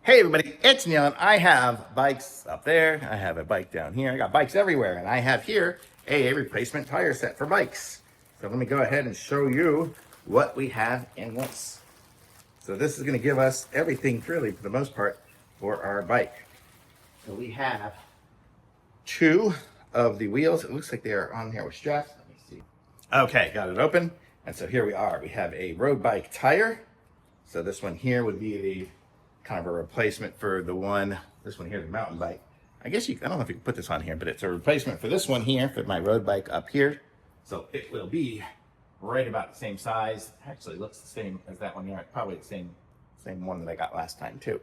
Hey everybody, it's Neil and I have bikes up there. I have a bike down here. I got bikes everywhere and I have here a replacement tire set for bikes. So let me go ahead and show you what we have in this. So this is going to give us everything really for the most part for our bike. So we have two of the wheels. It looks like they are on here with straps. Let me see. Okay, got it open. And so here we are. We have a road bike tire. So this one here would be the kind of a replacement for the one, this one here, the mountain bike. I guess I don't know if you can put this on here, but it's a replacement for this one here, for my road bike up here. So it will be right about the same size. Actually looks the same as that one here. Probably the same one that I got last time too.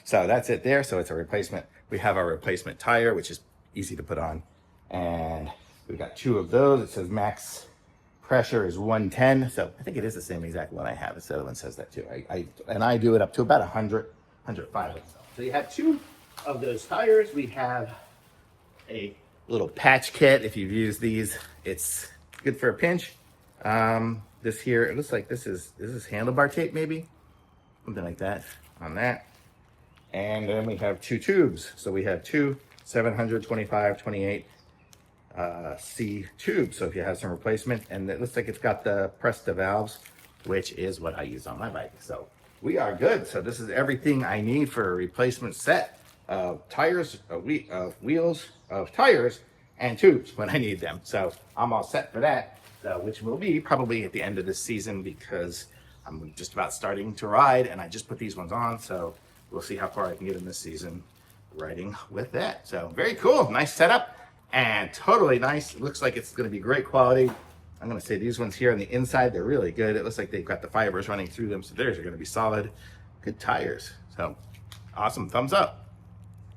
So that's it there. So it's a replacement. We have our replacement tire, which is easy to put on. And we've got two of those. It says max pressure is 110, so I think it is the same exact one I have. This other one says that too. I do it up to about 100, 105. So you have two of those tires. We have a little patch kit. If you've used these, it's good for a pinch. This here, it looks like this is handlebar tape, maybe something like that on that. And then we have two tubes. So we have two 725, 28. C tube. So if you have some replacement, and it looks like it's got the press the valves, which is what I use on my bike. So we are good. So this is everything I need for a replacement set of tires, of wheels, of tires, and tubes when I need them. So I'm all set for that, which will be probably at the end of this season because I'm just about starting to ride and I just put these ones on. So we'll see how far I can get in this season riding with that. So very cool. Nice setup. And totally nice. It looks like it's going to be great quality. I'm going to say these ones here on the inside, they're really good. It looks like they've got the fibers running through them, so theirs are going to be solid. Good tires. So awesome. Thumbs up.